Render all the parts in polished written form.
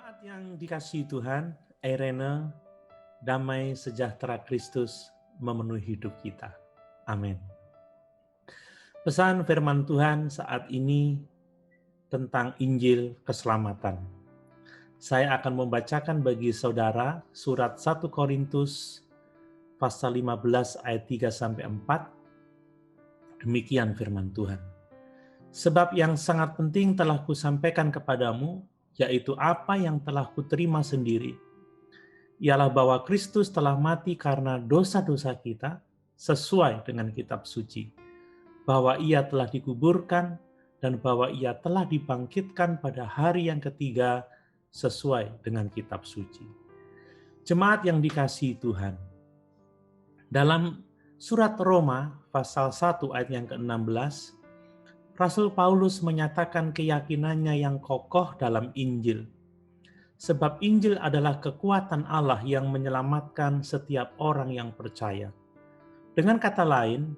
Jemaat yang dikasihi Tuhan, Eirene, damai sejahtera Kristus memenuhi hidup kita. Amin. Pesan firman Tuhan saat ini tentang Injil keselamatan. Saya akan membacakan bagi saudara surat 1 Korintus pasal 15 ayat 3-4. Demikian firman Tuhan. Sebab yang sangat penting telah kusampaikan kepadamu, yaitu apa yang telah kuterima sendiri, ialah bahwa Kristus telah mati karena dosa-dosa kita sesuai dengan kitab suci, bahwa ia telah dikuburkan dan bahwa ia telah dibangkitkan pada hari yang ketiga sesuai dengan kitab suci. Jemaat yang dikasihi Tuhan, dalam surat Roma pasal 1 ayat yang ke-16, Rasul Paulus menyatakan keyakinannya yang kokoh dalam Injil. Sebab Injil adalah kekuatan Allah yang menyelamatkan setiap orang yang percaya. Dengan kata lain,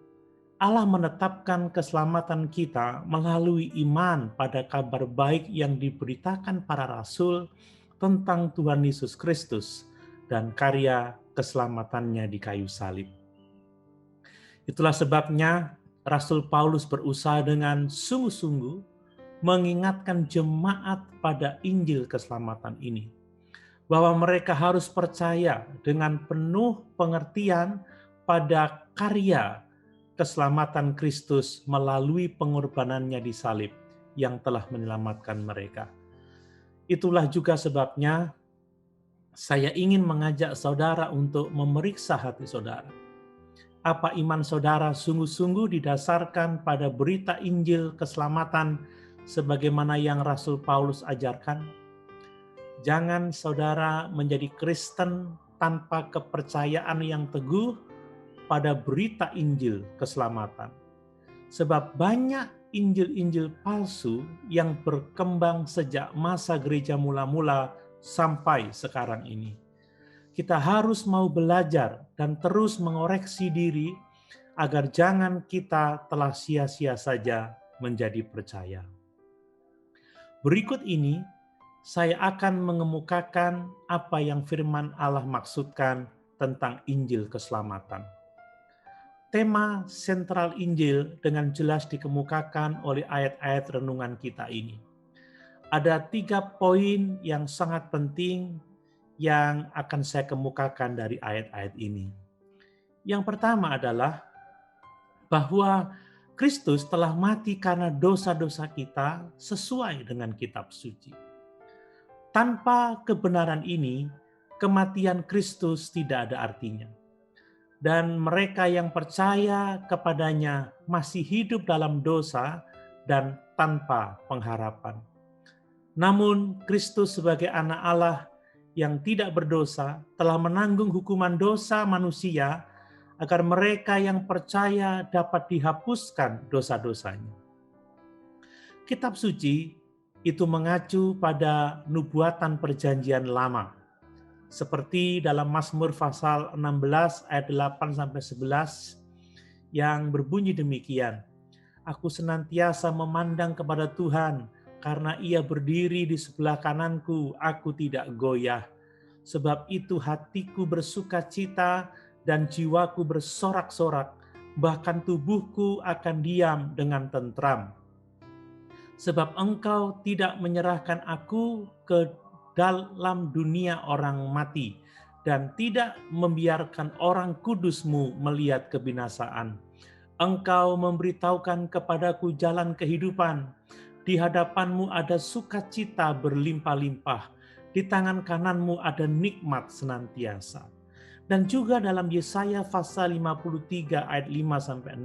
Allah menetapkan keselamatan kita melalui iman pada kabar baik yang diberitakan para rasul tentang Tuhan Yesus Kristus dan karya keselamatannya di kayu salib. Itulah sebabnya Rasul Paulus berusaha dengan sungguh-sungguh mengingatkan jemaat pada Injil keselamatan ini, bahwa mereka harus percaya dengan penuh pengertian pada karya keselamatan Kristus melalui pengorbanannya di salib yang telah menyelamatkan mereka. Itulah juga sebabnya saya ingin mengajak saudara untuk memeriksa hati saudara. Apa iman saudara sungguh-sungguh didasarkan pada berita Injil keselamatan sebagaimana yang Rasul Paulus ajarkan? Jangan saudara menjadi Kristen tanpa kepercayaan yang teguh pada berita Injil keselamatan. Sebab banyak Injil-Injil palsu yang berkembang sejak masa gereja mula-mula sampai sekarang ini. Kita harus mau belajar dan terus mengoreksi diri agar jangan kita telah sia-sia saja menjadi percaya. Berikut ini saya akan mengemukakan apa yang firman Allah maksudkan tentang Injil keselamatan. Tema sentral Injil dengan jelas dikemukakan oleh ayat-ayat renungan kita ini. Ada 3 poin yang sangat penting yang akan saya kemukakan dari ayat-ayat ini. Yang pertama adalah bahwa Kristus telah mati karena dosa-dosa kita sesuai dengan kitab suci. Tanpa kebenaran ini, kematian Kristus tidak ada artinya. Dan mereka yang percaya kepadanya masih hidup dalam dosa dan tanpa pengharapan. Namun Kristus sebagai anak Allah yang tidak berdosa telah menanggung hukuman dosa manusia agar mereka yang percaya dapat dihapuskan dosa-dosanya. Kitab suci itu mengacu pada nubuatan perjanjian lama. Seperti dalam Mazmur pasal 16 ayat 8-11 yang berbunyi demikian. Aku senantiasa memandang kepada Tuhan, karena ia berdiri di sebelah kananku, aku tidak goyah. Sebab itu hatiku bersuka cita dan jiwaku bersorak-sorak, bahkan tubuhku akan diam dengan tentram. Sebab engkau tidak menyerahkan aku ke dalam dunia orang mati, dan tidak membiarkan orang kudusmu melihat kebinasaan. Engkau memberitahukan kepadaku jalan kehidupan. Di hadapanmu ada sukacita berlimpah-limpah, di tangan kananmu ada nikmat senantiasa. Dan juga dalam Yesaya pasal 53 ayat 5-6,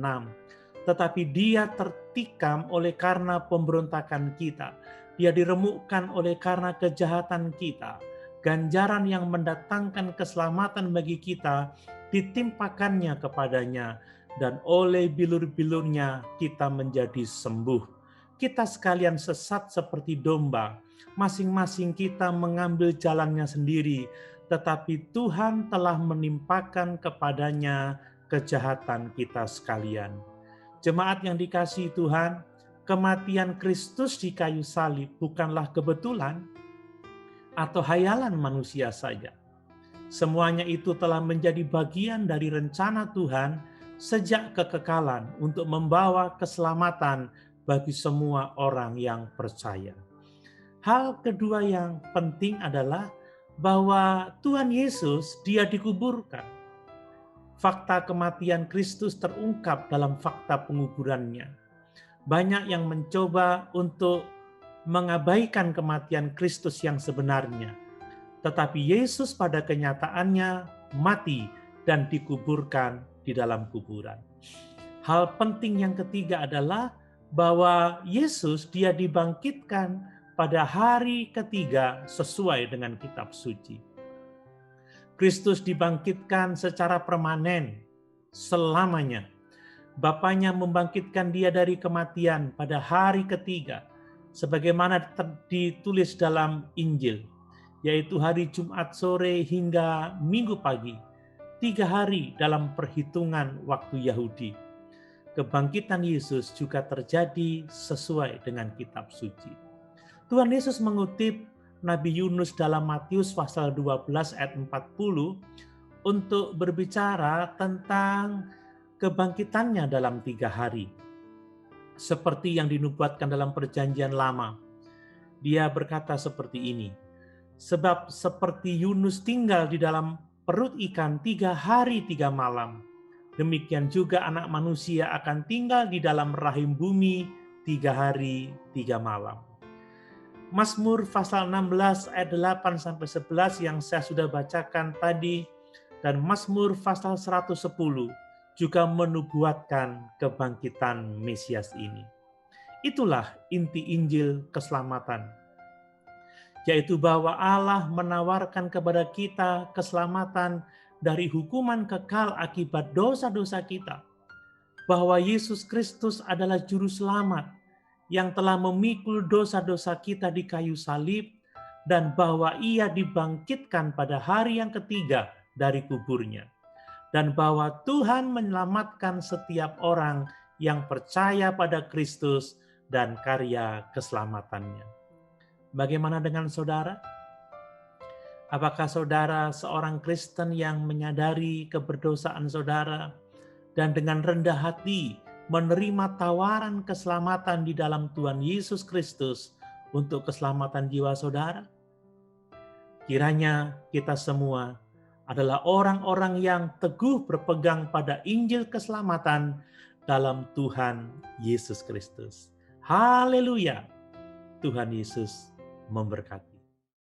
tetapi dia tertikam oleh karena pemberontakan kita, dia diremukkan oleh karena kejahatan kita, ganjaran yang mendatangkan keselamatan bagi kita ditimpakannya kepadanya, dan oleh bilur-bilurnya kita menjadi sembuh. Kita sekalian sesat seperti domba, masing-masing kita mengambil jalannya sendiri, tetapi Tuhan telah menimpakan kepadanya kejahatan kita sekalian. Jemaat yang dikasihi Tuhan, kematian Kristus di kayu salib bukanlah kebetulan, atau hayalan manusia saja. Semuanya itu telah menjadi bagian dari rencana Tuhan sejak kekekalan untuk membawa keselamatan bagi semua orang yang percaya. Hal kedua yang penting adalah bahwa Tuhan Yesus, Dia dikuburkan. Fakta kematian Kristus terungkap dalam fakta penguburannya. Banyak yang mencoba untuk mengabaikan kematian Kristus yang sebenarnya. Tetapi Yesus pada kenyataannya mati dan dikuburkan di dalam kuburan. Hal penting yang ketiga adalah bahwa Yesus Dia dibangkitkan pada hari ketiga sesuai dengan kitab suci. Kristus dibangkitkan secara permanen selamanya. Bapanya membangkitkan Dia dari kematian pada hari ketiga, sebagaimana ditulis dalam Injil, yaitu hari Jumat sore hingga Minggu pagi, 3 hari dalam perhitungan waktu Yahudi. Kebangkitan Yesus juga terjadi sesuai dengan kitab suci. Tuhan Yesus mengutip Nabi Yunus dalam Matius pasal 12 ayat 40 untuk berbicara tentang kebangkitannya dalam 3 hari. Seperti yang dinubuatkan dalam perjanjian lama. Dia berkata seperti ini, sebab seperti Yunus tinggal di dalam perut ikan 3 hari 3 malam, demikian juga Anak Manusia akan tinggal di dalam rahim bumi 3 hari 3 malam. Mazmur pasal 16 ayat 8-11 yang saya sudah bacakan tadi, dan Mazmur pasal 110 juga menubuatkan kebangkitan Mesias ini. Itulah inti Injil keselamatan, yaitu bahwa Allah menawarkan kepada kita keselamatan dari hukuman kekal akibat dosa-dosa kita. Bahwa Yesus Kristus adalah juru selamat yang telah memikul dosa-dosa kita di kayu salib, dan bahwa Ia dibangkitkan pada hari yang ketiga dari kuburnya. Dan bahwa Tuhan menyelamatkan setiap orang yang percaya pada Kristus dan karya keselamatannya. Bagaimana dengan saudara? Apakah saudara seorang Kristen yang menyadari keberdosaan saudara dan dengan rendah hati menerima tawaran keselamatan di dalam Tuhan Yesus Kristus untuk keselamatan jiwa saudara? Kiranya kita semua adalah orang-orang yang teguh berpegang pada Injil keselamatan dalam Tuhan Yesus Kristus. Haleluya! Tuhan Yesus memberkati.